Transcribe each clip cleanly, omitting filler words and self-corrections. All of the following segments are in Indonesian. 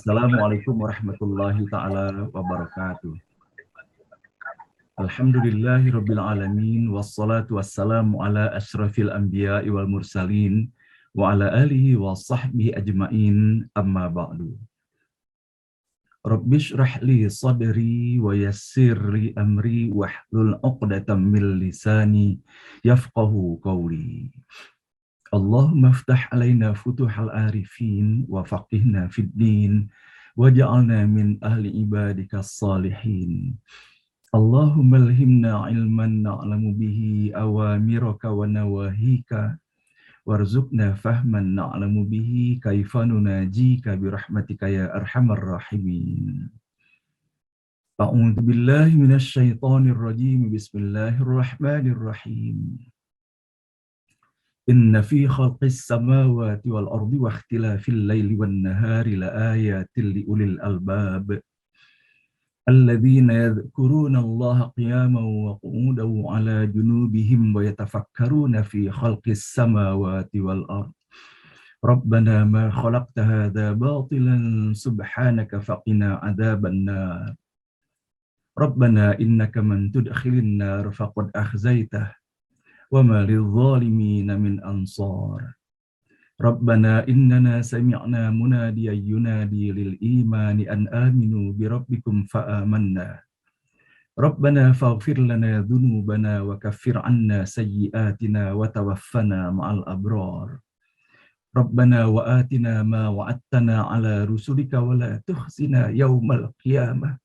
Assalamualaikum warahmatullahi ta'ala wabarakatuh. Alhamdulillahi rabbil alamin, wassalatu wassalamu ala ashrafil anbiya'i wal mursalin, wa ala alihi wa sahbihi ajma'in, amma ba'du. Rabbi shrah li sadri wa yassir li amri wahlul 'uqdatam min lisani yafqahu qawli. Allahumma ftah alaina futuhal arifin wa faqihna fid din waj'alna min ahli ibadikas salihin. Allahumma alhimna ilman na'lamu bihi awamiraka wa nawahika warzuqna fahman na'lamu bihi kaifa nunajika birahmatika ya arhamar rahimin. A'udzu billahi minasy syaithanir rajim. Bismillahirrahmanirrahim. Inna fi khalqis samawati wal ardi wa ikhtilafil laili wan nahari laayatin liulil albab alladzina yadhkuruna Allaha qiyaman wa qu'udan wa 'ala junubihim wa yatafakkaruna fi khalqis samawati wal ardi Rabbana ma khalaqta hadza batilan subhanaka faqina 'adzaban nar Rabbana innaka man tudkhilin nar faqad akhzaitah wa ma lidh-dhalimin min ansar. Rabbana innana sami'na munadiyan yunadi lil imani an aminu bi rabbikum fa amanna. Rabbana faghfir lana dhunubana wa kaffir 'anna sayyi'atina wa tawaffana ma'al abrar. Rabbana wa atina ma wa'adtana 'ala rusulika wa la tukhzina yaumal qiyamah.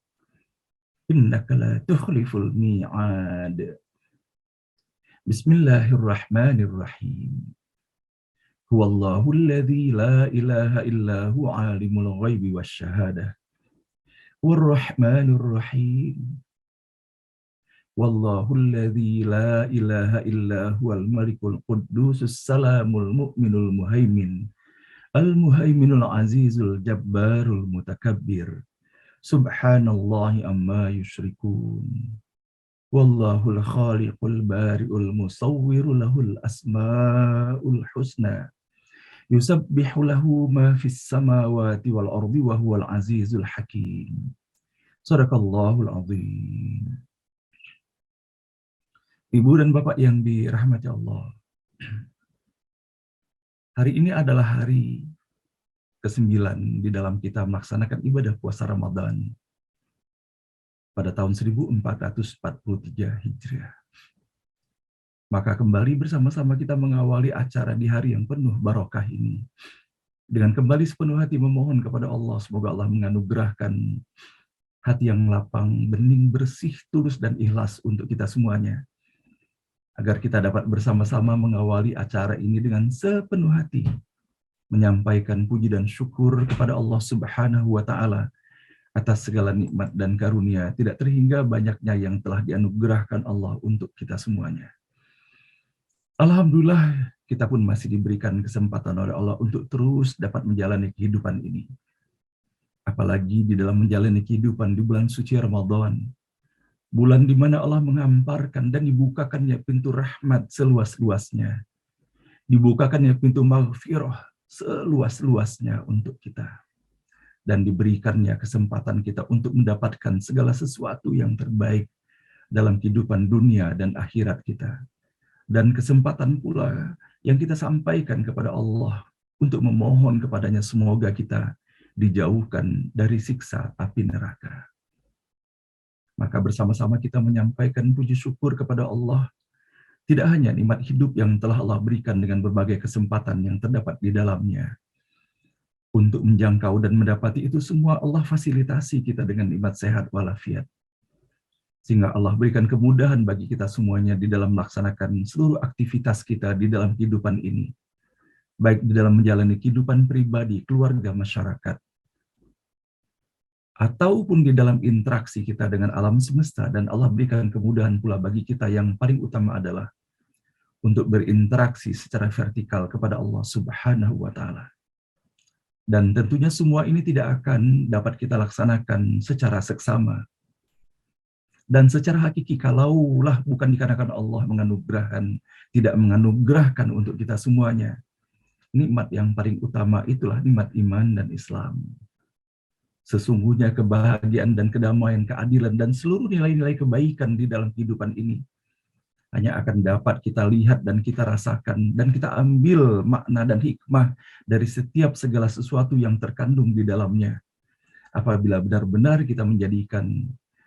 Innaka la tukhliful mi'ad. Bismillahirrahmanirrahim. Huwallahu alladzi la ilaha illa huwa alimul ghaibi wasyahadah. Warrahmanir rahim. Wallahu alladzi la ilaha illa huwal malikul quddusus salamul mu'minul muhaimin. Al-muhaiminul azizul jabbarul mutakabbir. Subhanallahi amma yusyrikun. Wallahul khaliqul bari'ul musawwiru lahul asma'ul husna. Yusabbihu lahu ma fis samawati wal ardi wa huwal azizul hakim. Shadaqallahul azim. Ibu dan Bapak yang dirahmati Allah. Hari ini adalah hari ke-9 di dalam kita melaksanakan ibadah puasa Ramadan pada tahun 1443 Hijriah. Maka kembali bersama-sama kita mengawali acara di hari yang penuh barokah ini. Dengan kembali sepenuh hati memohon kepada Allah, semoga Allah menganugerahkan hati yang lapang, bening, bersih, tulus, dan ikhlas untuk kita semuanya. Agar kita dapat bersama-sama mengawali acara ini dengan sepenuh hati. Menyampaikan puji dan syukur kepada Allah Subhanahu wa Ta'ala atas segala nikmat dan karunia tidak terhingga banyaknya yang telah dianugerahkan Allah untuk kita semuanya. Alhamdulillah kita pun masih diberikan kesempatan oleh Allah untuk terus dapat menjalani kehidupan ini. Apalagi di dalam menjalani kehidupan di bulan suci Ramadan. Bulan di mana Allah menghamparkan dan dibukakannya pintu rahmat seluas-luasnya. Dibukakannya pintu maghfirah seluas-luasnya untuk kita. Dan diberikannya kesempatan kita untuk mendapatkan segala sesuatu yang terbaik dalam kehidupan dunia dan akhirat kita. Dan kesempatan pula yang kita sampaikan kepada Allah untuk memohon kepadanya semoga kita dijauhkan dari siksa api neraka. Maka bersama-sama kita menyampaikan puji syukur kepada Allah, tidak hanya nikmat hidup yang telah Allah berikan dengan berbagai kesempatan yang terdapat di dalamnya. Untuk menjangkau dan mendapati itu semua Allah fasilitasi kita dengan nikmat sehat walafiat. Sehingga Allah berikan kemudahan bagi kita semuanya di dalam melaksanakan seluruh aktivitas kita di dalam kehidupan ini. Baik di dalam menjalani kehidupan pribadi, keluarga, masyarakat. Ataupun di dalam interaksi kita dengan alam semesta. Dan Allah berikan kemudahan pula bagi kita yang paling utama adalah untuk berinteraksi secara vertikal kepada Allah Subhanahu wa Ta'ala. Dan tentunya semua ini tidak akan dapat kita laksanakan secara seksama. Dan secara hakiki kalaulah bukan dikarenakan Allah tidak menganugerahkan untuk kita semuanya. Nikmat yang paling utama itulah nikmat iman dan Islam. Sesungguhnya kebahagiaan dan kedamaian, keadilan, dan seluruh nilai-nilai kebaikan di dalam kehidupan ini hanya akan dapat kita lihat dan kita rasakan, dan kita ambil makna dan hikmah dari setiap segala sesuatu yang terkandung di dalamnya. Apabila benar-benar kita menjadikan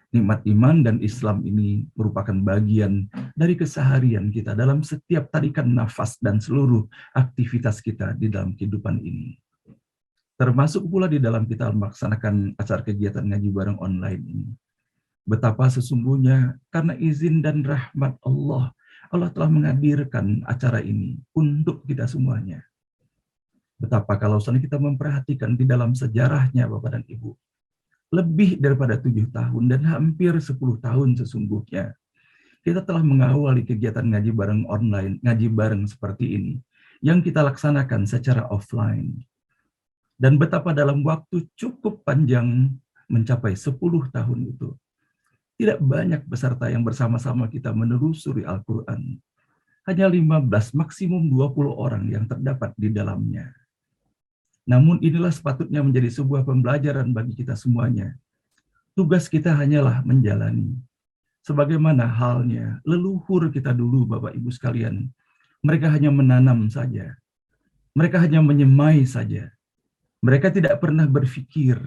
nikmat iman dan Islam ini merupakan bagian dari keseharian kita dalam setiap tarikan nafas dan seluruh aktivitas kita di dalam kehidupan ini. Termasuk pula di dalam kita melaksanakan acara kegiatan ngaji bareng online ini. Betapa sesungguhnya karena izin dan rahmat Allah, Allah telah menghadirkan acara ini untuk kita semuanya. Betapa kalau kita memperhatikan di dalam sejarahnya Bapak dan Ibu, lebih daripada 7 tahun dan hampir 10 tahun sesungguhnya, kita telah mengawali kegiatan ngaji bareng online, ngaji bareng seperti ini, yang kita laksanakan secara offline. Dan betapa dalam waktu cukup panjang, mencapai 10 tahun itu, tidak banyak peserta yang bersama-sama kita menelusuri Al-Quran. Hanya 15, maksimum 20 orang yang terdapat di dalamnya. Namun inilah sepatutnya menjadi sebuah pembelajaran bagi kita semuanya. Tugas kita hanyalah menjalani. Sebagaimana halnya leluhur kita dulu, Bapak Ibu sekalian. Mereka hanya menanam saja. Mereka hanya menyemai saja. Mereka tidak pernah berpikir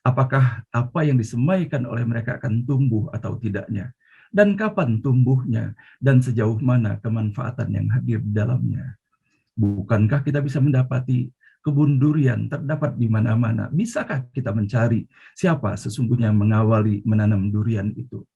apakah apa yang disemaikan oleh mereka akan tumbuh atau tidaknya. Dan kapan tumbuhnya, dan sejauh mana kemanfaatan yang hadir di dalamnya. Bukankah kita bisa mendapati kebun durian terdapat di mana-mana? Bisakah kita mencari siapa sesungguhnya yang mengawali menanam durian itu?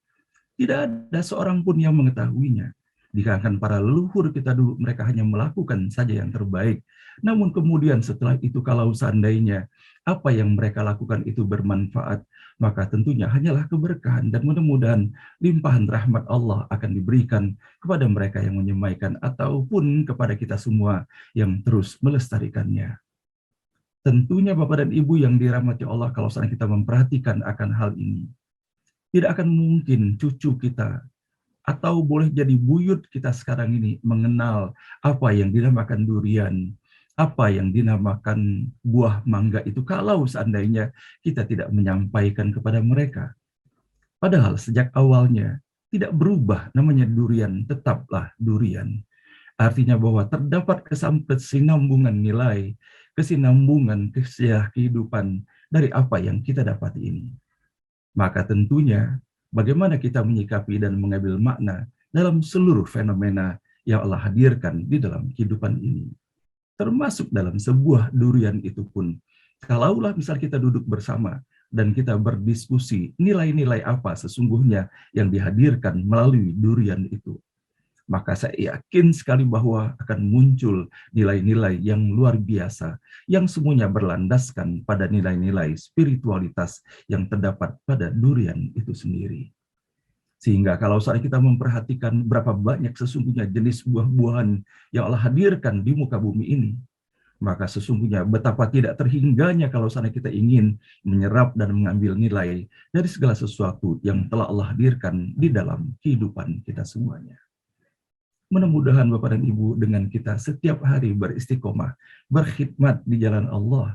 Tidak ada seorang pun yang mengetahuinya. Dikarenakan para leluhur kita dulu, mereka hanya melakukan saja yang terbaik. Namun kemudian setelah itu, kalau seandainya apa yang mereka lakukan itu bermanfaat, maka tentunya hanyalah keberkahan, dan mudah-mudahan limpahan rahmat Allah akan diberikan kepada mereka yang menyemaikan ataupun kepada kita semua yang terus melestarikannya. Tentunya Bapak dan Ibu yang dirahmati Allah, kalau seandainya kita memperhatikan akan hal ini, tidak akan mungkin cucu kita atau boleh jadi buyut kita sekarang ini mengenal apa yang dinamakan durian, apa yang dinamakan buah mangga itu, kalau seandainya kita tidak menyampaikan kepada mereka. Padahal sejak awalnya tidak berubah, namanya durian tetaplah durian. Artinya bahwa terdapat kesinambungan nilai, kesinambungan kehidupan dari apa yang kita dapati ini. Maka tentunya bagaimana kita menyikapi dan mengambil makna dalam seluruh fenomena yang Allah hadirkan di dalam kehidupan ini. Termasuk dalam sebuah durian itu pun, kalaulah misal kita duduk bersama dan kita berdiskusi nilai-nilai apa sesungguhnya yang dihadirkan melalui durian itu, maka saya yakin sekali bahwa akan muncul nilai-nilai yang luar biasa, yang semuanya berlandaskan pada nilai-nilai spiritualitas yang terdapat pada durian itu sendiri. Sehingga kalau saat kita memperhatikan berapa banyak sesungguhnya jenis buah-buahan yang Allah hadirkan di muka bumi ini, maka sesungguhnya betapa tidak terhingganya kalau saat kita ingin menyerap dan mengambil nilai dari segala sesuatu yang telah Allah hadirkan di dalam kehidupan kita semuanya. Mudah-mudahan Bapak dan Ibu, dengan kita setiap hari beristiqomah, berkhidmat di jalan Allah,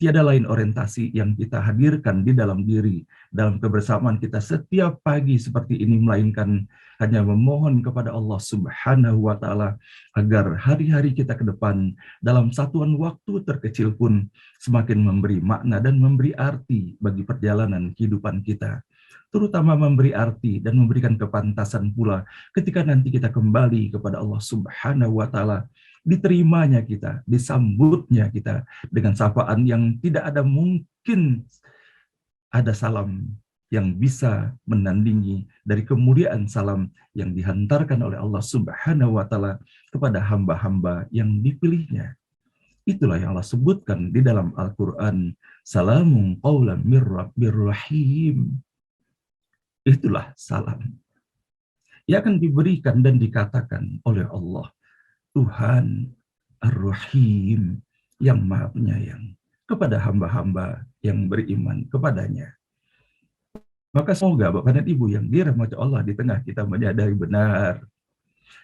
tiada lain orientasi yang kita hadirkan di dalam diri, dalam kebersamaan kita setiap pagi seperti ini, melainkan hanya memohon kepada Allah Subhanahu wa Ta'ala agar hari-hari kita ke depan dalam satuan waktu terkecil pun semakin memberi makna dan memberi arti bagi perjalanan kehidupan kita. Terutama memberi arti dan memberikan kepantasan pula ketika nanti kita kembali kepada Allah Subhanahu wa Ta'ala, diterimanya kita, disambutnya kita dengan sapaan yang tidak ada mungkin ada salam yang bisa menandingi dari kemuliaan salam yang dihantarkan oleh Allah Subhanahu wa Ta'ala kepada hamba-hamba yang dipilihnya. Itulah yang Allah sebutkan di dalam Al-Quran, salamun qawlan mir rabbir rahim. Itulah salam yang akan diberikan dan dikatakan oleh Allah, Tuhan Ar-Rahim, yang Maha Penyayang kepada hamba-hamba yang beriman kepadanya. Maka semoga Bapak dan Ibu yang dirahmati Allah di tengah kita menyadari benar,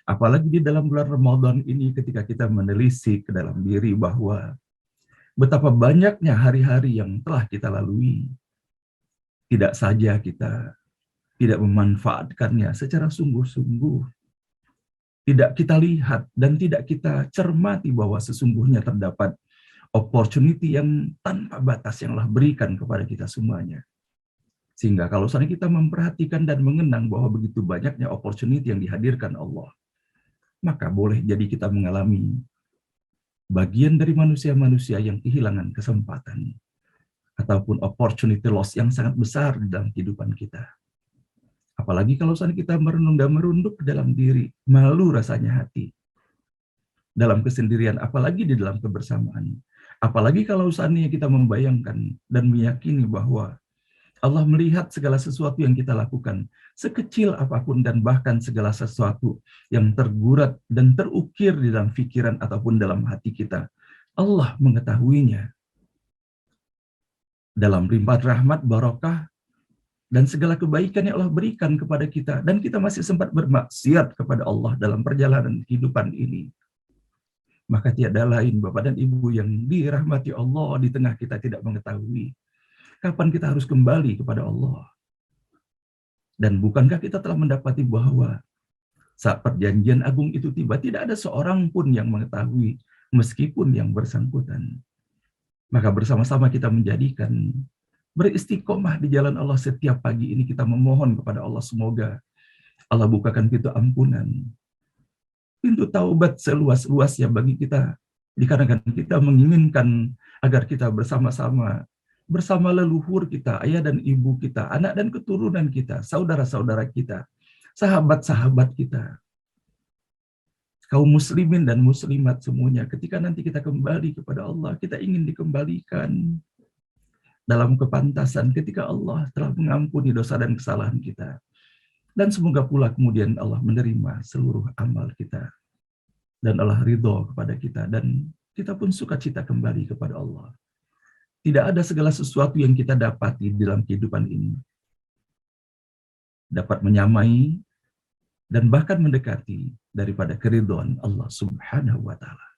apalagi di dalam bulan Ramadan ini ketika kita menelisik ke dalam diri bahwa Betapa banyaknya hari-hari yang telah kita lalui. Tidak saja kita tidak memanfaatkannya secara sungguh-sungguh, tidak kita lihat dan tidak kita cermati bahwa sesungguhnya terdapat opportunity yang tanpa batas yang Allah berikan kepada kita semuanya. Sehingga kalau misalnya kita memperhatikan dan mengenang bahwa begitu banyaknya opportunity yang dihadirkan Allah, maka boleh jadi kita mengalami bagian dari manusia-manusia yang kehilangan kesempatan ataupun opportunity loss yang sangat besar di dalam kehidupan kita. Apalagi kalau misalnya kita merenung dan merunduk dalam diri, malu rasanya hati dalam kesendirian, apalagi di dalam kebersamaan. Apalagi kalau seandainya kita membayangkan dan meyakini bahwa Allah melihat segala sesuatu yang kita lakukan, sekecil apapun dan bahkan segala sesuatu yang tergurat dan terukir di dalam pikiran ataupun dalam hati kita. Allah mengetahuinya. Dalam limpahan rahmat, barokah, dan segala kebaikan yang Allah berikan kepada kita, dan kita masih sempat bermaksiat kepada Allah dalam perjalanan kehidupan ini. Maka tiada lain Bapak dan Ibu yang dirahmati Allah di tengah kita tidak mengetahui kapan kita harus kembali kepada Allah. Dan bukankah kita telah mendapati bahwa saat perjanjian agung itu tiba, tidak ada seorang pun yang mengetahui meskipun yang bersangkutan. Maka bersama-sama kita menjadikan beristiqomah di jalan Allah setiap pagi ini, kita memohon kepada Allah semoga Allah bukakan pintu ampunan, pintu taubat seluas-luasnya bagi kita, dikarenakan kita menginginkan agar kita bersama-sama bersama leluhur kita, ayah dan ibu kita, anak dan keturunan kita, saudara-saudara kita, sahabat-sahabat kita, kaum muslimin dan muslimat semuanya, ketika nanti kita kembali kepada Allah, kita ingin dikembalikan dalam kepantasan ketika Allah telah mengampuni dosa dan kesalahan kita. Dan semoga pula kemudian Allah menerima seluruh amal kita. Dan Allah ridho kepada kita. Dan kita pun sukacita kembali kepada Allah. Tidak ada segala sesuatu yang kita dapati dalam kehidupan ini dapat menyamai dan bahkan mendekati daripada keridhaan Allah Subhanahu wa Ta'ala.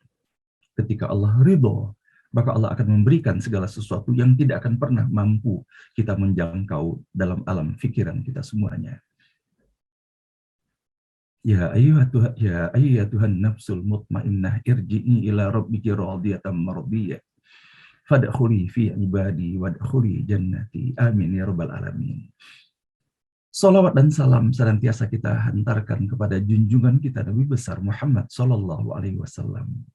Ketika Allah ridho, maka Allah akan memberikan segala sesuatu yang tidak akan pernah mampu kita menjangkau dalam alam pikiran kita semuanya. Ya ayyuhatuhan nafsul mutmainnah irji'i ila rabbiki radiyatan mardiyah fadkhuli fi ibadi wadkhuli jannati. Amin ya rabbal alamin. Salawat dan salam senantiasa kita hantarkan kepada junjungan kita Nabi besar Muhammad sallallahu alaihi wasallam.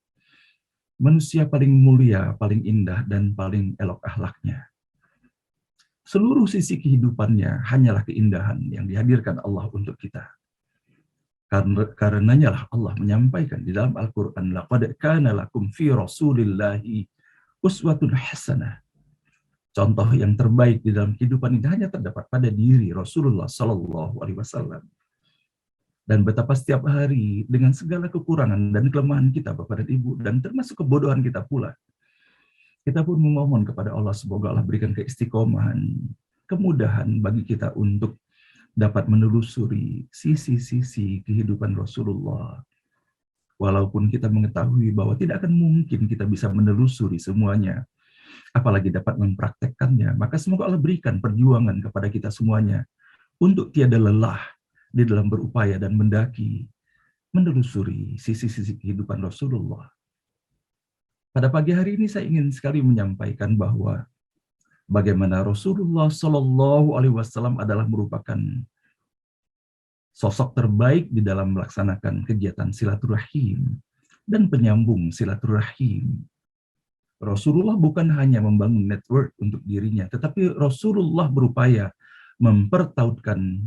Manusia paling mulia, paling indah, dan paling elok akhlaknya. Seluruh sisi kehidupannya hanyalah keindahan yang dihadirkan Allah untuk kita. Karenanya lah Allah menyampaikan di dalam Al-Quran, laqad kana lakum fi rasulillahi uswatun hasanah. Contoh yang terbaik di dalam kehidupan ini hanya terdapat pada diri Rasulullah Sallallahu Alaihi Wasallam. Dan betapa setiap hari dengan segala kekurangan dan kelemahan kita Bapak dan Ibu, dan termasuk kebodohan kita pula, kita pun memohon kepada Allah semoga Allah berikan keistiqomahan, kemudahan bagi kita untuk dapat menelusuri sisi-sisi kehidupan Rasulullah. Walaupun kita mengetahui bahwa tidak akan mungkin kita bisa menelusuri semuanya, apalagi dapat mempraktekkannya, maka semoga Allah berikan perjuangan kepada kita semuanya untuk tiada lelah di dalam berupaya dan mendaki, menelusuri sisi-sisi kehidupan Rasulullah. Pada pagi hari ini saya ingin sekali menyampaikan bahwa bagaimana Rasulullah Shallallahu Alaihi Wasallam adalah merupakan sosok terbaik di dalam melaksanakan kegiatan silaturahim dan penyambung silaturahim. Rasulullah bukan hanya membangun network untuk dirinya, tetapi Rasulullah berupaya mempertautkan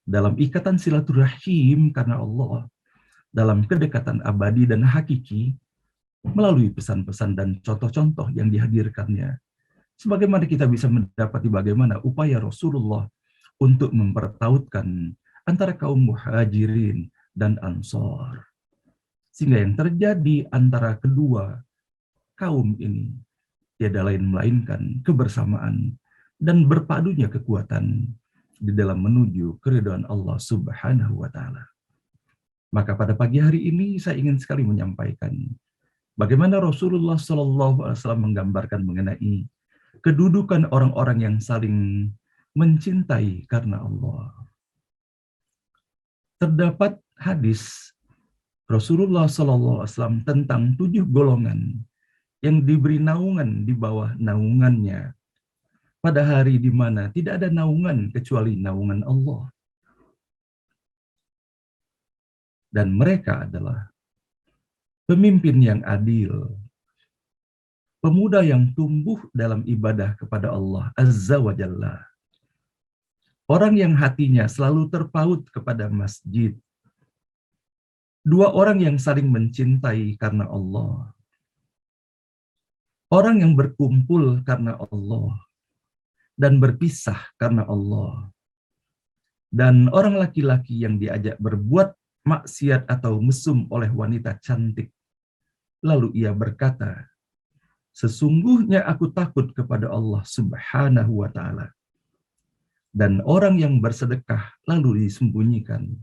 dalam ikatan silaturahim karena Allah, dalam kedekatan abadi dan hakiki, melalui pesan-pesan dan contoh-contoh yang dihadirkannya. Sebagaimana kita bisa mendapati bagaimana upaya Rasulullah untuk mempertautkan antara kaum muhajirin dan ansor. Sehingga yang terjadi antara kedua kaum ini tiada lain melainkan kebersamaan dan berpadunya kekuatan di dalam menuju keridhaan Allah Subhanahu wa Ta'ala. Maka pada pagi hari ini saya ingin sekali menyampaikan Bagaimana Rasulullah SAW menggambarkan mengenai kedudukan orang-orang yang saling mencintai karena Allah. Terdapat hadis Rasulullah SAW tentang 7 golongan yang diberi naungan di bawah naungannya pada hari di mana tidak ada naungan kecuali naungan Allah. Dan mereka adalah pemimpin yang adil, pemuda yang tumbuh dalam ibadah kepada Allah Azza wa Jalla, orang yang hatinya selalu terpaut kepada masjid, 2 orang yang saling mencintai karena Allah, orang yang berkumpul karena Allah, dan berpisah karena Allah, dan orang laki-laki yang diajak berbuat maksiat atau mesum oleh wanita cantik. Lalu ia berkata, sesungguhnya aku takut kepada Allah Subhanahu wa Ta'ala. Dan orang yang bersedekah lalu disembunyikan,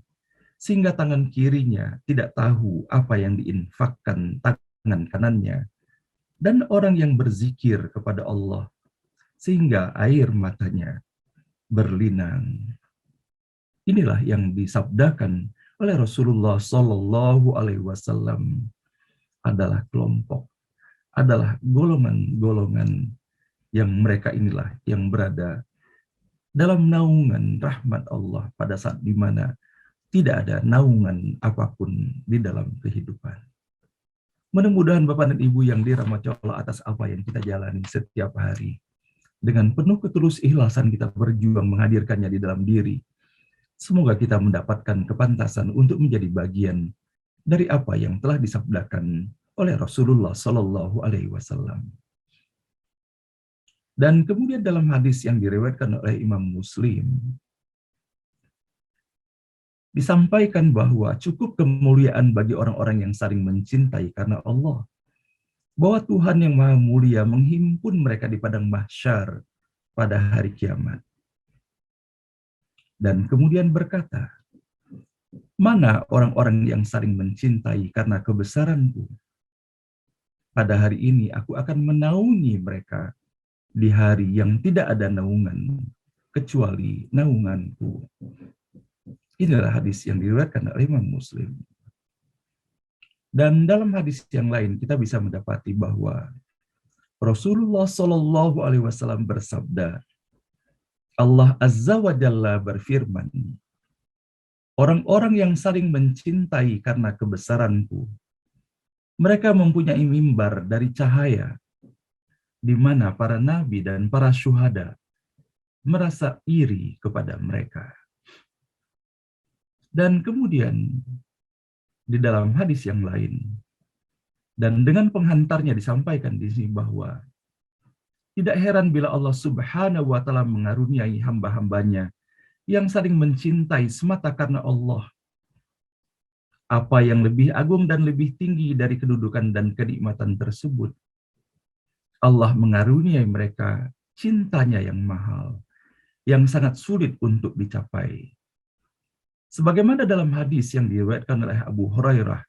sehingga tangan kirinya tidak tahu apa yang diinfakkan tangan kanannya. Dan orang yang berzikir kepada Allah, sehingga air matanya berlinang. Inilah yang disabdakan oleh Rasulullah Shallallahu Alaihi Wasallam adalah kelompok, adalah golongan-golongan yang mereka inilah yang berada dalam naungan rahmat Allah pada saat di mana tidak ada naungan apapun di dalam kehidupan. Mudah-mudahan Bapak dan Ibu yang dirahmati Allah atas apa yang kita jalani setiap hari, dengan penuh ketulus ikhlasan kita berjuang menghadirkannya di dalam diri. Semoga kita mendapatkan kepantasan untuk menjadi bagian dari apa yang telah disabdakan oleh Rasulullah Sallallahu Alaihi Wasallam. Dan kemudian dalam hadis yang diriwayatkan oleh Imam Muslim, disampaikan bahwa cukup kemuliaan bagi orang-orang yang saling mencintai karena Allah. Bahwa Tuhan yang Maha Mulia menghimpun mereka di padang mahsyar pada hari kiamat. Dan kemudian berkata, mana orang-orang yang saling mencintai karena kebesaranku? Pada hari ini aku akan menaungi mereka di hari yang tidak ada naungan kecuali naunganku. Inilah hadis yang diriwayatkan oleh Imam Muslim. Dan dalam hadis yang lain kita bisa mendapati bahwa Rasulullah Shallallahu Alaihi Wasallam bersabda, Allah Azza wa Jalla berfirman, orang-orang yang saling mencintai karena kebesaranku, mereka mempunyai mimbar dari cahaya, di mana para nabi dan para syuhada merasa iri kepada mereka. Dan kemudian di dalam hadis yang lain, dan dengan penghantarnya disampaikan di sini bahwa tidak heran bila Allah Subhanahu wa Ta'ala mengaruniai hamba-hambanya yang saling mencintai semata karena Allah. Apa yang lebih agung dan lebih tinggi dari kedudukan dan kenikmatan tersebut? Allah mengaruniai mereka cintanya yang mahal, yang sangat sulit untuk dicapai. Sebagaimana dalam hadis yang diriwayatkan oleh Abu Hurairah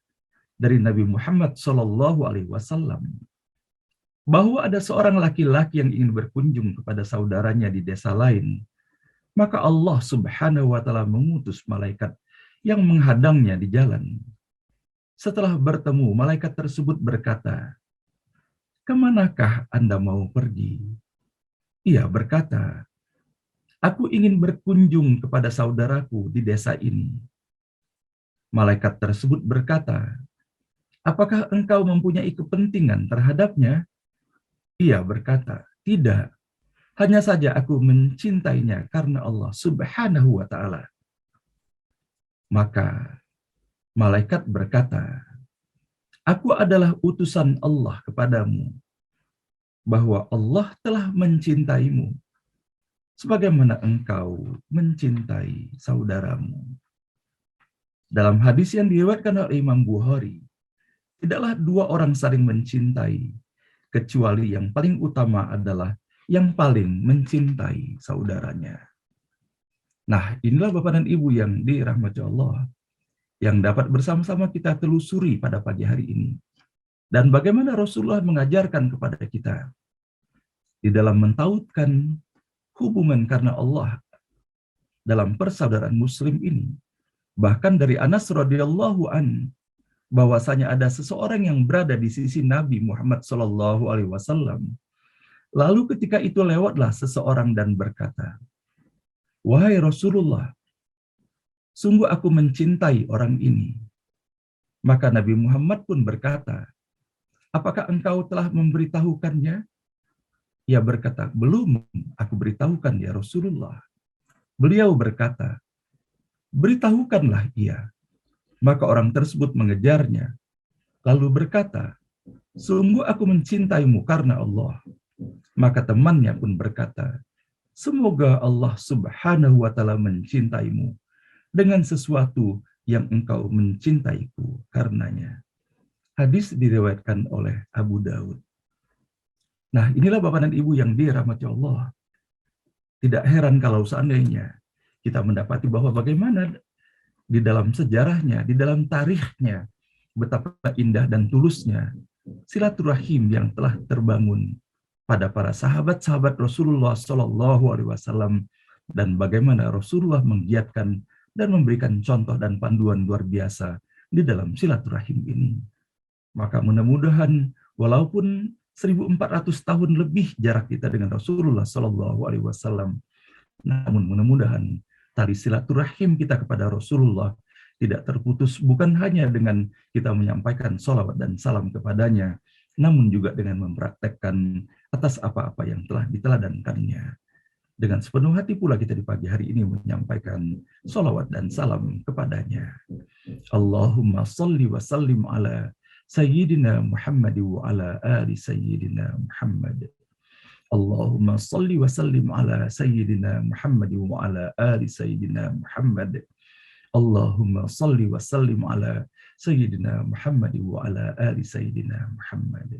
dari Nabi Muhammad SAW, bahwa ada seorang laki-laki yang ingin berkunjung kepada saudaranya di desa lain, maka Allah Subhanahu wa Ta'ala mengutus malaikat yang menghadangnya di jalan. Setelah bertemu, malaikat tersebut berkata, kemanakah Anda mau pergi? Ia berkata, aku ingin berkunjung kepada saudaraku di desa ini. Malaikat tersebut berkata, apakah engkau mempunyai kepentingan terhadapnya? Ia berkata, tidak. Hanya saja aku mencintainya karena Allah Subhanahu wa Ta'ala. Maka malaikat berkata, aku adalah utusan Allah kepadamu, bahwa Allah telah mencintaimu sebagaimana engkau mencintai saudaramu. Dalam hadis yang diriwayatkan oleh Imam Bukhari, tidaklah 2 orang saling mencintai, kecuali yang paling utama adalah yang paling mencintai saudaranya. Nah, inilah Bapak dan Ibu yang dirahmati Allah, yang dapat bersama-sama kita telusuri pada pagi hari ini. Dan bagaimana Rasulullah mengajarkan kepada kita di dalam mentautkan hubungan karena Allah dalam persaudaraan muslim ini. Bahkan dari Anas radhiyallahu an, bahwasanya ada seseorang yang berada di sisi Nabi Muhammad sallallahu alaihi wasallam. Lalu ketika itu lewatlah seseorang dan berkata, "Wahai Rasulullah, sungguh aku mencintai orang ini." Maka Nabi Muhammad pun berkata, "Apakah engkau telah memberitahukannya?" Ia berkata, "Belum, aku beritahukan ya Rasulullah." Beliau berkata, "Beritahukanlah ia." Maka orang tersebut mengejarnya, lalu berkata, "Sungguh aku mencintaimu karena Allah." Maka temannya pun berkata, "Semoga Allah Subhanahu wa Ta'ala mencintaimu dengan sesuatu yang engkau mencintaiku karenanya." Hadis diriwayatkan oleh Abu Daud. Nah, inilah Bapak dan Ibu yang dirahmati Allah. Tidak heran kalau seandainya kita mendapati bahwa bagaimana di dalam sejarahnya, di dalam tarikhnya, betapa indah dan tulusnya silaturahim yang telah terbangun pada para sahabat-sahabat Rasulullah Shallallahu Alaihi Wasallam, dan bagaimana Rasulullah menggiatkan dan memberikan contoh dan panduan luar biasa di dalam silaturahim ini. Maka mudah-mudahan walaupun 1400 tahun lebih jarak kita dengan Rasulullah Shallallahu Alaihi Wasallam, namun mudah-mudahan tali silaturahim kita kepada Rasulullah tidak terputus, bukan hanya dengan kita menyampaikan sholawat dan salam kepadanya, namun juga dengan mempraktekkan atas apa-apa yang telah diteladankannya. Dengan sepenuh hati pula kita di pagi hari ini menyampaikan sholawat dan salam kepadanya. Allahumma salli wa sallim ala Sayyidina Muhammad wa ala ali Sayyidina Muhammad. Allahumma salli wa sallim ala Sayyidina Muhammad wa ala ali Sayyidina Muhammad. Allahumma salli wa sallim ala Sayyidina Muhammad wa ala ali Sayyidina Muhammad.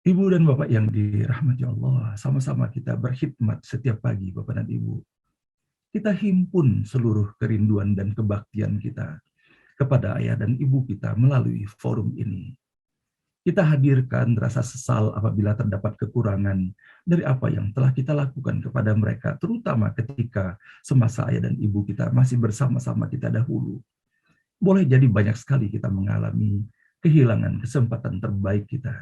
Ibu dan Bapak yang dirahmati Allah, sama-sama kita berkhidmat setiap pagi Bapak dan Ibu. Kita himpun seluruh kerinduan dan kebaktian kita kepada ayah dan ibu kita melalui forum ini. Kita hadirkan rasa sesal apabila terdapat kekurangan dari apa yang telah kita lakukan kepada mereka, terutama ketika semasa ayah dan ibu kita masih bersama-sama kita dahulu. Boleh jadi banyak sekali kita mengalami kehilangan kesempatan terbaik kita.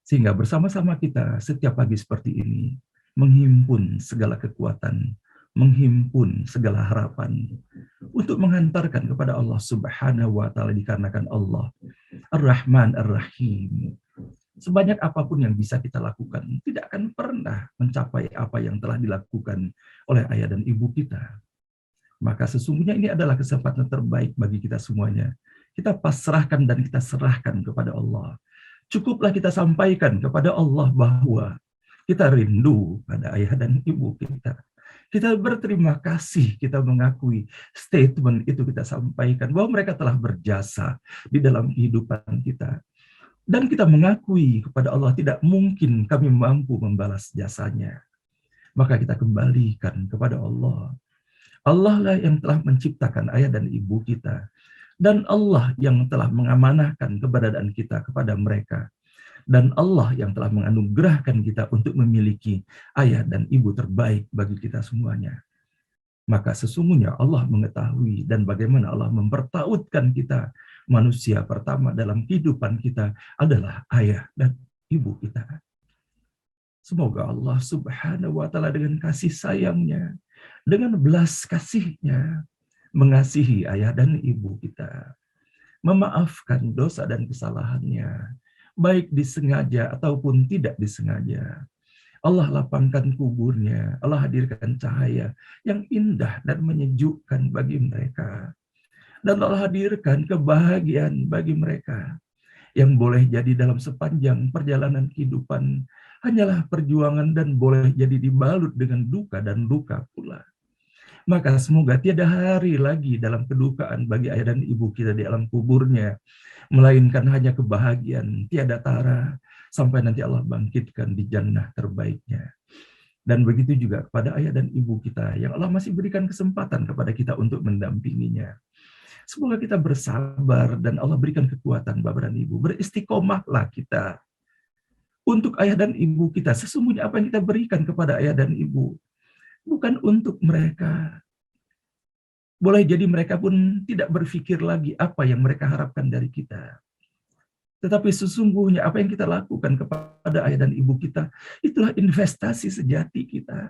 Sehingga bersama-sama kita setiap pagi seperti ini, menghimpun segala kekuatan, menghimpun segala harapan untuk menghantarkan kepada Allah Subhanahu wa Ta'ala, dikarenakan Allah Ar-Rahman Ar-Rahim. Sebanyak apapun yang bisa kita lakukan, tidak akan pernah mencapai apa yang telah dilakukan oleh ayah dan ibu kita. Maka sesungguhnya ini adalah kesempatan terbaik bagi kita semuanya. Kita pasrahkan dan kita serahkan kepada Allah. Cukuplah kita sampaikan kepada Allah bahwa kita rindu pada ayah dan ibu kita. Kita berterima kasih, kita mengakui statement itu kita sampaikan bahwa mereka telah berjasa di dalam kehidupan kita. Dan kita mengakui kepada Allah tidak mungkin kami mampu membalas jasanya. Maka kita kembalikan kepada Allah. Allah lah yang telah menciptakan ayah dan ibu kita. Dan Allah yang telah mengamanahkan keberadaan kita kepada mereka. Dan Allah yang telah menganugerahkan kita untuk memiliki ayah dan ibu terbaik bagi kita semuanya. Maka sesungguhnya Allah mengetahui dan bagaimana Allah mempertautkan kita. Manusia pertama dalam kehidupan kita adalah ayah dan ibu kita. Semoga Allah Subhanahu wa Ta'ala dengan kasih sayangnya, dengan belas kasihnya, mengasihi ayah dan ibu kita, memaafkan dosa dan kesalahannya, baik disengaja ataupun tidak disengaja. Allah lapangkan kuburnya, Allah hadirkan cahaya yang indah dan menyejukkan bagi mereka. Dan Allah hadirkan kebahagiaan bagi mereka. Yang boleh jadi dalam sepanjang perjalanan kehidupan hanyalah perjuangan dan boleh jadi dibalut dengan duka dan luka pula. Maka semoga tiada hari lagi dalam kedukaan bagi ayah dan ibu kita di alam kuburnya, melainkan hanya kebahagiaan tiada tara sampai nanti Allah bangkitkan di jannah terbaiknya. Dan begitu juga kepada ayah dan ibu kita yang Allah masih berikan kesempatan kepada kita untuk mendampinginya. Semoga kita bersabar dan Allah berikan kekuatan Bapak dan Ibu. Beristiqomahlah kita untuk ayah dan ibu kita. Sesungguhnya apa yang kita berikan kepada ayah dan ibu bukan untuk mereka. Boleh jadi mereka pun tidak berpikir lagi apa yang mereka harapkan dari kita. Tetapi sesungguhnya apa yang kita lakukan kepada ayah dan ibu kita, itulah investasi sejati kita.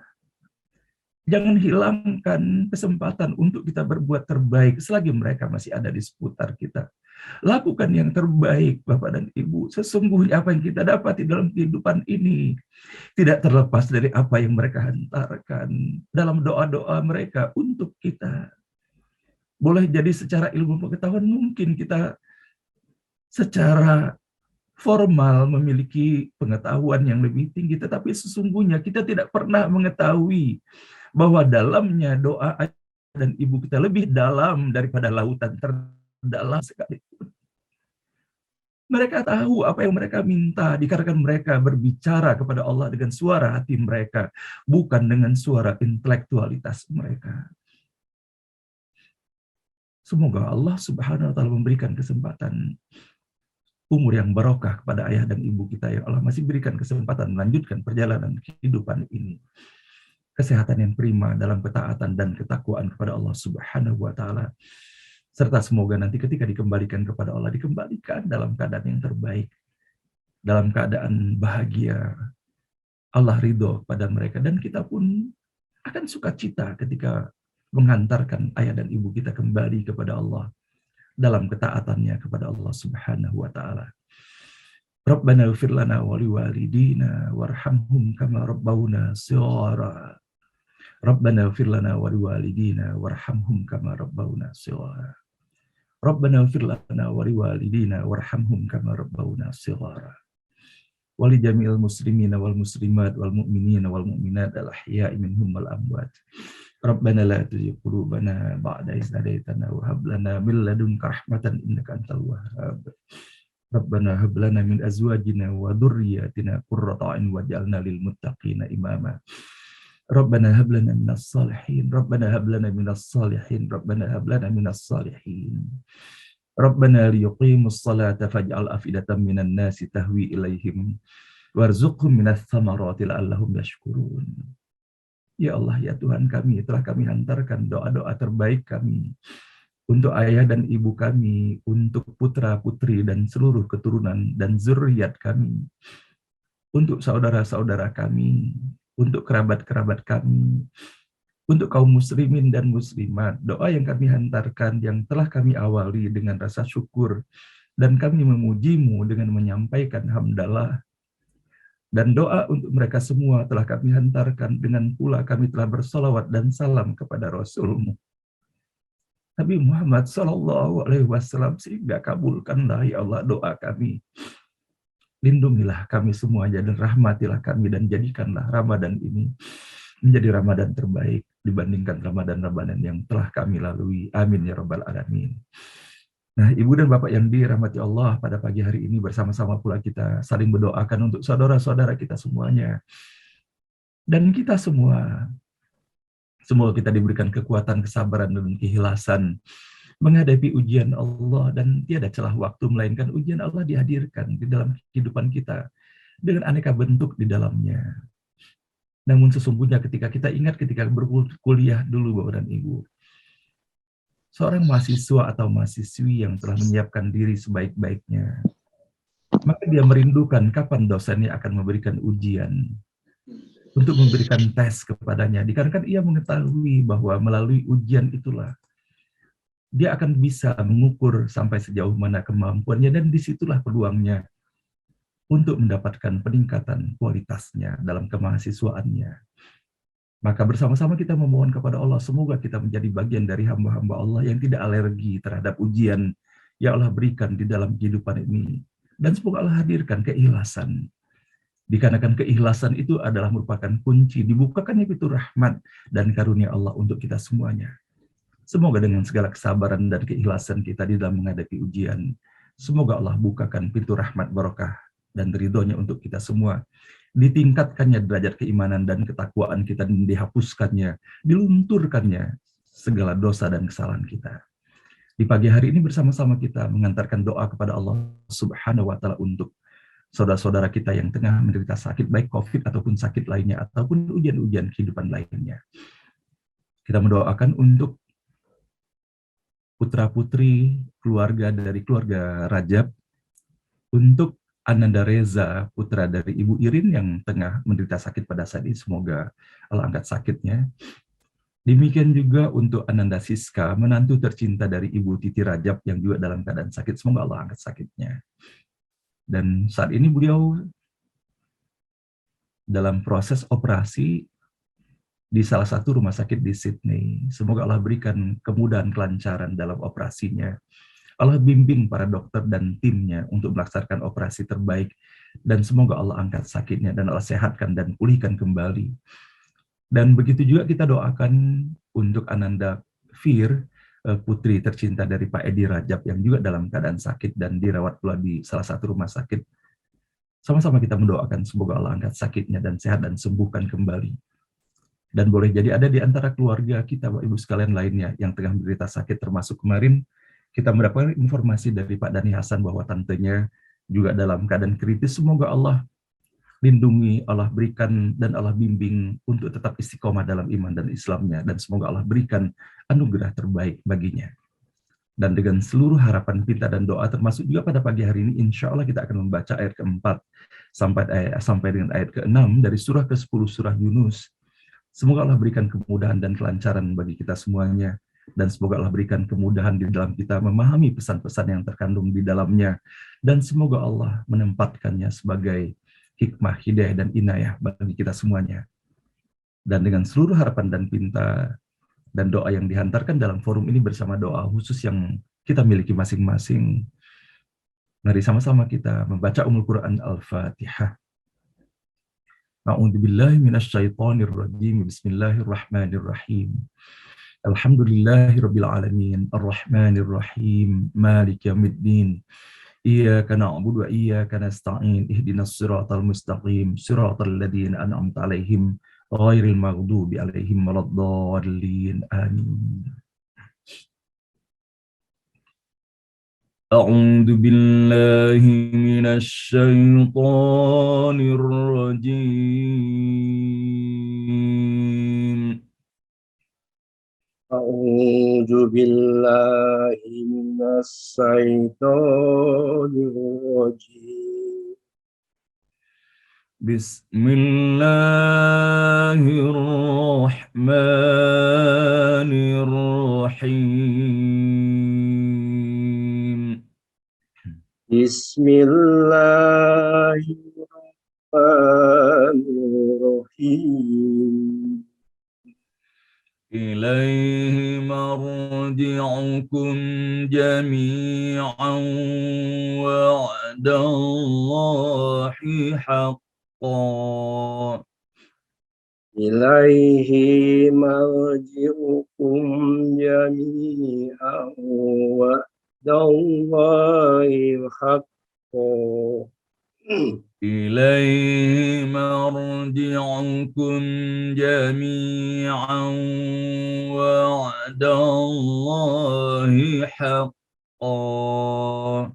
Jangan hilangkan kesempatan untuk kita berbuat terbaik selagi mereka masih ada di seputar kita. Lakukan yang terbaik, Bapak dan Ibu. Sesungguhnya apa yang kita dapat di dalam kehidupan ini tidak terlepas dari apa yang mereka hantarkan dalam doa-doa mereka untuk kita. Boleh jadi secara ilmu pengetahuan mungkin kita secara formal memiliki pengetahuan yang lebih tinggi, tetapi sesungguhnya kita tidak pernah mengetahui bahwa dalamnya doa ayah dan ibu kita lebih dalam daripada lautan terdalam sekalipun. Mereka tahu apa yang mereka minta, dikarenakan mereka berbicara kepada Allah dengan suara hati mereka, bukan dengan suara intelektualitas mereka. Semoga Allah Subhanahu wa taala memberikan kesempatan umur yang barokah kepada ayah dan ibu kita, ya Allah, masih berikan kesempatan melanjutkan perjalanan kehidupan ini. Kesehatan yang prima dalam ketaatan dan ketakwaan kepada Allah Subhanahu wa taala. Serta semoga nanti ketika dikembalikan kepada Allah, dikembalikan dalam keadaan yang terbaik, dalam keadaan bahagia. Allah ridho pada mereka, dan kita pun akan sukacita ketika menghantarkan ayah dan ibu kita kembali kepada Allah dalam ketaatannya kepada Allah Subhanahu wa taala. Rabbana ighfir lana wa liwalidina warhamhum kama rabbawna shighara. Rabbana ighfir lana wa liwalidina warhamhum kama rabbawna shighara. Rabbana ighfir lana wa liwalidina warhamhum kama rabbawna shighara. Wa li jami'il muslimina wal muslimat wal mu'minina wal mu'minat al ahya'i minhum wal amwat. Rabbana la tuzigh qulubana ba'da idh hadaytana wa hab lana min ladunka rahmatan innaka antal wahhab. Rabbana hab lana min azwajina wa dhurriyyatina qurrata a'yun waj'alna lil muttaqina imama. Rabbana hab lana minas salihin. Rabbana hab lana minas salihin. Rabbana hab lana minas salihin. Rabbana liyuqimus salata faj'al afidatan minan nasi tahwi ilaihim warzuqhum minas thamarati la'allahum yashkurun. Ya Allah, ya Tuhan kami, telah kami hantarkan doa-doa terbaik kami untuk ayah dan ibu kami, untuk putra-putri dan seluruh keturunan dan zuriat kami, untuk saudara-saudara kami, untuk kerabat-kerabat kami, untuk kaum muslimin dan muslimat. Doa yang kami hantarkan, yang telah kami awali dengan rasa syukur, dan kami memujimu dengan menyampaikan hamdalah. Dan doa untuk mereka semua telah kami hantarkan, dengan pula kami telah bersolawat dan salam kepada Rasul-Mu Nabi Muhammad SAW, sehingga kabulkanlah ya Allah doa kami. Lindungilah kami semua dan rahmatilah kami, dan jadikanlah Ramadan ini menjadi Ramadan terbaik dibandingkan Ramadan-Ramadan yang telah kami lalui. Amin ya Rabbal Alamin. Nah, Ibu dan Bapak yang dirahmati Allah, pada pagi hari ini bersama-sama pula kita saling mendoakan untuk saudara-saudara kita semuanya. Dan kita semua, semoga kita diberikan kekuatan, kesabaran, dan keikhlasan menghadapi ujian Allah, dan tiada celah waktu melainkan ujian Allah dihadirkan di dalam kehidupan kita dengan aneka bentuk di dalamnya. Namun sesungguhnya ketika kita ingat ketika berkuliah dulu Bapak dan Ibu, seorang mahasiswa atau mahasiswi yang telah menyiapkan diri sebaik-baiknya, maka dia merindukan kapan dosennya akan memberikan ujian untuk memberikan tes kepadanya, dikarenakan ia mengetahui bahwa melalui ujian itulah dia akan bisa mengukur sampai sejauh mana kemampuannya, dan disitulah peluangnya untuk mendapatkan peningkatan kualitasnya dalam kemahasiswaannya. Maka bersama-sama kita memohon kepada Allah, semoga kita menjadi bagian dari hamba-hamba Allah yang tidak alergi terhadap ujian yang Allah berikan di dalam kehidupan ini. Dan semoga Allah hadirkan keikhlasan. Dikarenakan keikhlasan itu adalah merupakan kunci dibukakannya pintu rahmat dan karunia Allah untuk kita semuanya. Semoga dengan segala kesabaran dan keikhlasan kita di dalam menghadapi ujian, semoga Allah bukakan pintu rahmat barokah dan ridhonya untuk kita semua. Ditingkatkannya derajat keimanan dan ketakwaan kita, dan dihapuskannya, dilunturkannya segala dosa dan kesalahan kita. Di pagi hari ini bersama-sama kita mengantarkan doa kepada Allah Subhanahu wa taala untuk saudara-saudara kita yang tengah menderita sakit baik COVID ataupun sakit lainnya ataupun ujian-ujian kehidupan lainnya. Kita mendoakan untuk putra-putri keluarga dari keluarga Rajab, untuk Ananda Reza, putra dari Ibu Irin yang tengah menderita sakit pada saat ini, semoga Allah angkat sakitnya. Demikian juga untuk Ananda Siska, menantu tercinta dari Ibu Titi Rajab yang juga dalam keadaan sakit, semoga Allah angkat sakitnya. Dan saat ini beliau dalam proses operasi di salah satu rumah sakit di Sydney. Semoga Allah berikan kemudahan, kelancaran dalam operasinya. Allah bimbing para dokter dan timnya untuk melaksanakan operasi terbaik, dan semoga Allah angkat sakitnya dan Allah sehatkan dan pulihkan kembali. Dan begitu juga kita doakan untuk Ananda Fir, putri tercinta dari Pak Edi Rajab yang juga dalam keadaan sakit dan dirawat pula di salah satu rumah sakit. Sama-sama kita mendoakan semoga Allah angkat sakitnya dan sehat dan sembuhkan kembali. Dan boleh jadi ada di antara keluarga kita, Bapak Ibu sekalian lainnya, yang tengah menderita sakit, termasuk kemarin kita mendapatkan informasi dari Pak Dhani Hasan bahwa tantenya juga dalam keadaan kritis. Semoga Allah lindungi, Allah berikan, dan Allah bimbing untuk tetap istiqomah dalam iman dan Islamnya. Dan semoga Allah berikan anugerah terbaik baginya. Dan dengan seluruh harapan kita dan doa, termasuk juga pada pagi hari ini, insya Allah kita akan membaca ayat keempat sampai dengan ayat ke-6 dari surah ke-10 surah Yunus. Semoga Allah berikan kemudahan dan kelancaran bagi kita semuanya. Dan semoga Allah berikan kemudahan di dalam kita memahami pesan-pesan yang terkandung di dalamnya. Dan semoga Allah menempatkannya sebagai hikmah, hidayah, dan inayah bagi kita semuanya. Dan dengan seluruh harapan dan pinta dan doa yang dihantarkan dalam forum ini bersama doa khusus yang kita miliki masing-masing, mari sama-sama kita membaca Ummul Quran Al-Fatihah. A'udzubillahi minasyaitonir rajim. Bismillahirrahmanirrahim. Alhamdulillahirabbil alamin, arrahmanir rahim, maliki yaumiddin. Iyyaka na'budu wa iyyaka nasta'in. Ihdinas siratal mustaqim, siratal ladzina an'amta 'alaihim ghairil maghdubi 'alaihim waladdallin. Amin. A'udzu billahi minasy syaithanir rajim. A'udzu billahi minasy syaithanir rajim. Bismillahirrahmanirrahim. Bismillahirrahmanirrahim. Ilaihi marji'ukum jami'an wa'dallahi haqqan. Ilaihi marji'ukum jami'an wa'dallahi haqqan. إليه مرجعكم جميعا وعد الله حقا.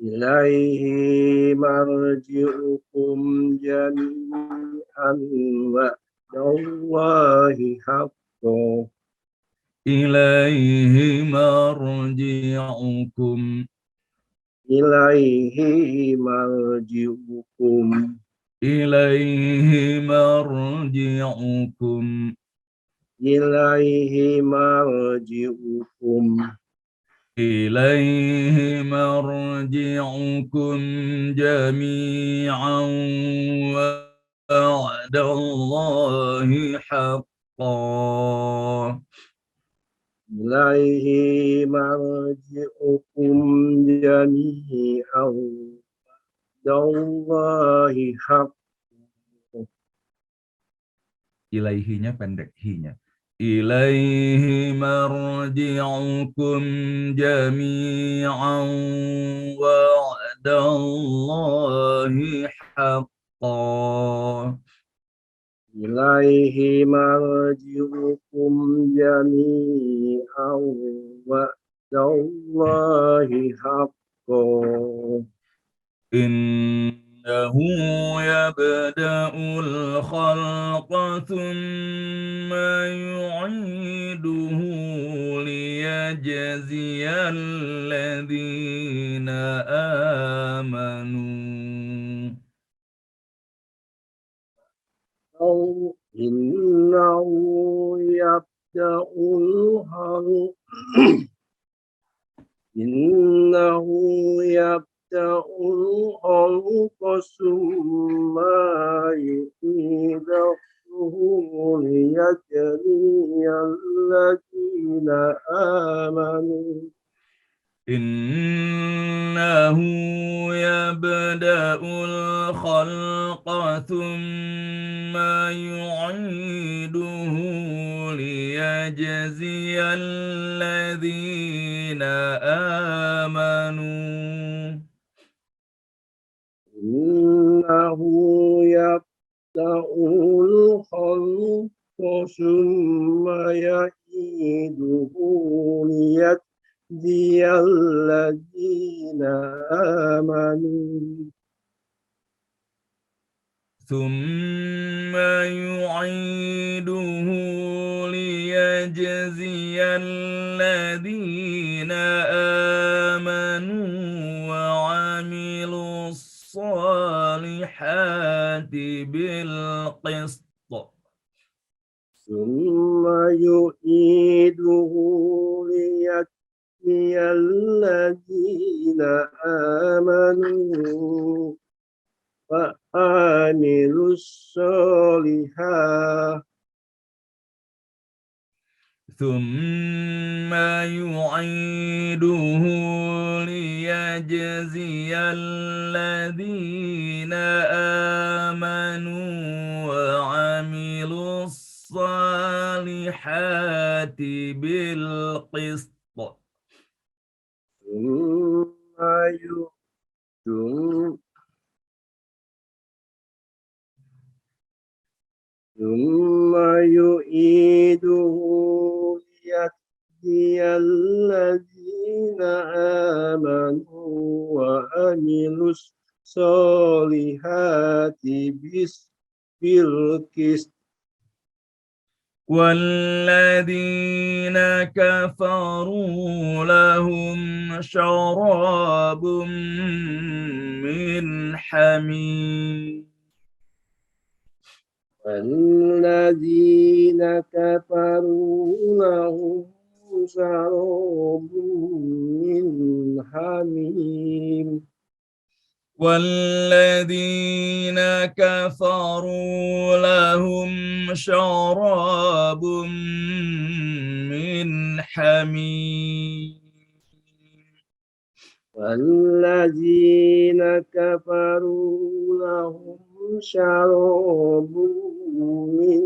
إليه مرجعكم جميعا وعد الله حقا. إليه مرجعكم إليه مرجعكم إليه مرجعكم إليه مرجعكم إليه مرجعكم جميعا وعد الله حقا. إليه مرجعكم جميعا وعد الله حقا. Ilaihinya pendek hinya. Ilaihi marji'ukum jami'an wa'dallahi haqqan. إليه مرجعكم جميعا وعد الله حقا إنه يبدأ الخلق ثم يعيده ليجزي الذين آمنوا أو إنه يبدأ الخلق إنه يبدأ الخلق ثم يعيده ليجزي الذين آمنوا إنه يبدأ الخلق ثم يعيده ليجزي الذين آمنوا إنه يبدأ الخلق ثم يعيده ليجزي الذين آمنوا ثم يعيده ليجزي الذين آمنوا وعملوا الصالحات بالقسط ثم يعيده ليجزي الذين آمنوا وعملوا الصالحات ثم يعيده ليجزي الذين آمنوا وعملوا الصالحات بالقسط ثم يعيده ليجزي الذين آمنوا وعملوا الصالحات بالقسط والذين كفروا لهم شراب من حميم والذين كفروا لهم شراب من حميم والذين كفروا لهم شراب من حميم والذين كفروا لهم شراب من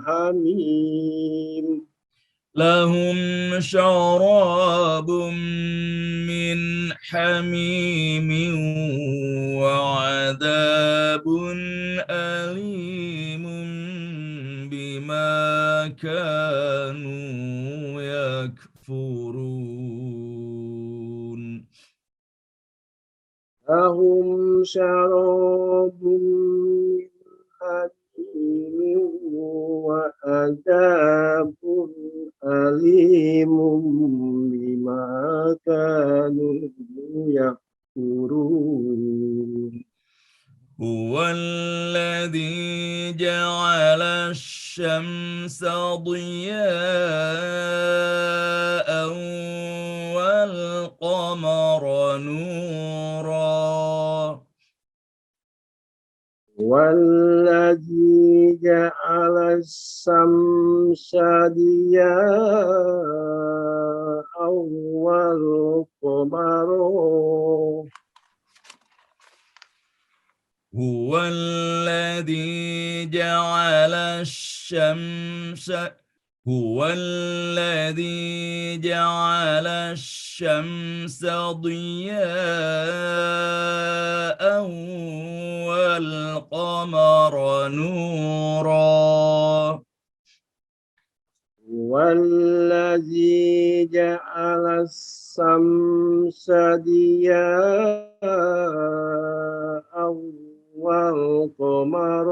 حميم لهم شراب من حميم وعذاب أليم بما كانوا يكفرون لهم شراب من حميم وعذاب أليم بما كانوا يكفرون هو الذي جعل الشمس ضياء والقمر نورا والذي جعل الشمس ضياء والقمر هو الذي جعل الشمس ضياء والقمر نورا والذي جعل الشمس ضياء والقمر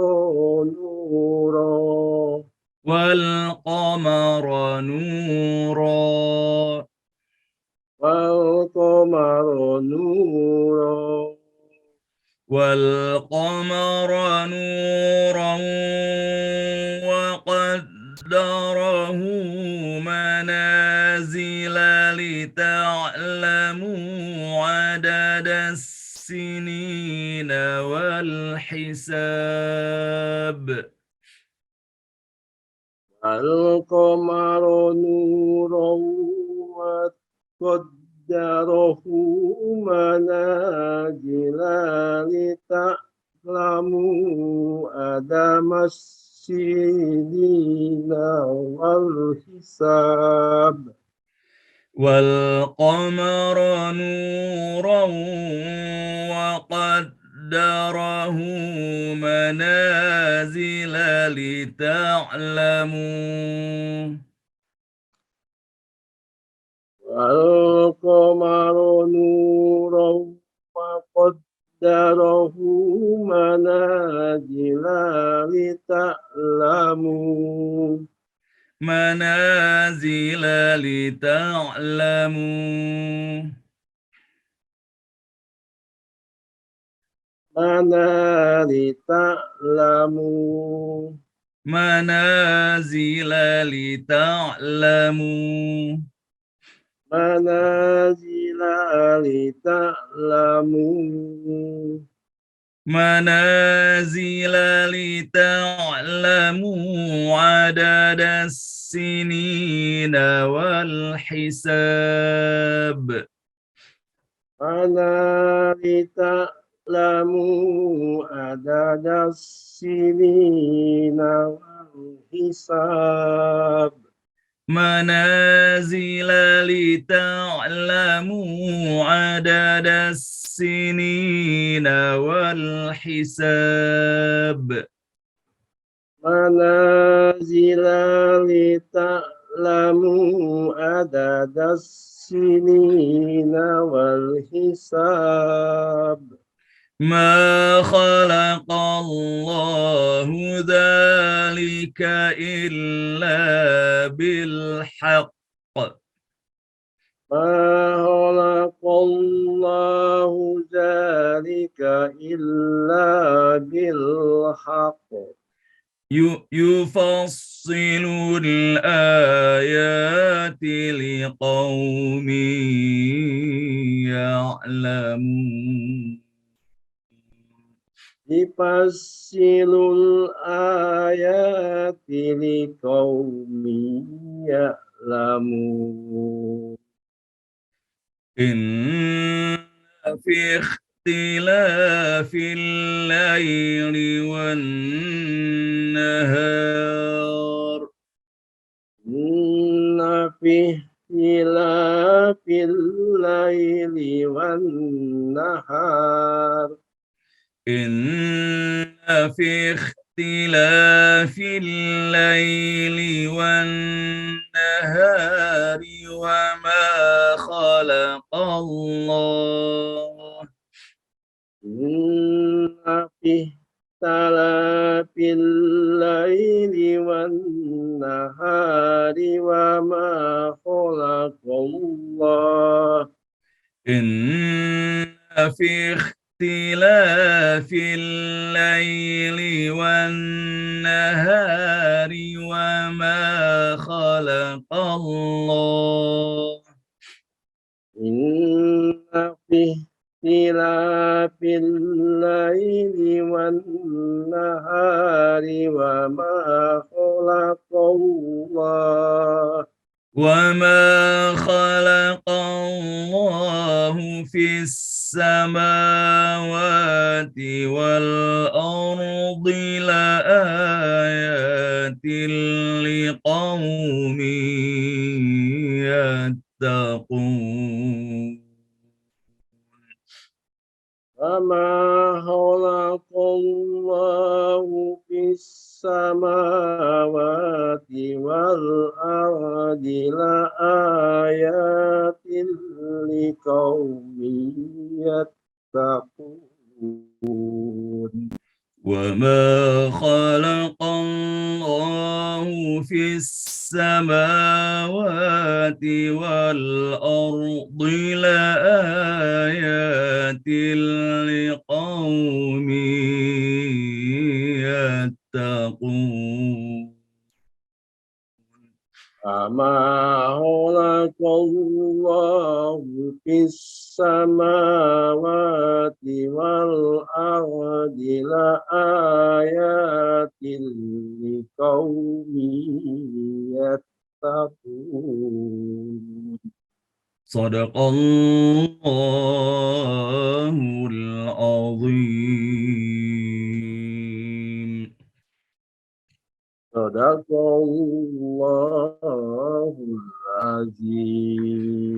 نورا والقمر نورا والقمر نورا والقمر نورا وقدره منازل لتعلموا عدد السنين والحساب القمر نورا وقدره منازل لتعلموا عدد السنين والحساب والقمر نورا وقدره منازل لتعلموا والقمر نورا وقدره منازل لتعلموا منازل لتعلموا منازل لتعلموا منازل لتعلموا منازل لتعلموا عدد السنين والحساب لتعلموا عدد السنين والحساب منازل لتعلموا عدد السنين والحساب منازل لتعلموا عدد السنين والحساب ما خلق الله ذلك إلا بالحق ما خلق الله ذلك إلا بالحق يفصل الآيات لقوم يعلمون يفصل الآيات لقوم يعلمون إن في اختلاف الليل والنهار إن في اختلاف الليل والنهار إن في اختلاف الليل والنهار وما خلق الله إن في اختلاف الليل والنهار وما خلق الله إن في اختلاف الليل والنهار وما خلق الله إن في اختلاف الليل والنهار وما خلق الله في السماوات والأرض لآيات لقوم يتقون وما خلق الله في السماوات والأرض لآيات لقوم يتقون وما خلق الله في السماوات والأرض لآيات لقوم يتقون وما خلق الله في السماوات والأرض لآيات لقوم يتقون صدق الله العظيم. صدق الله العظيم.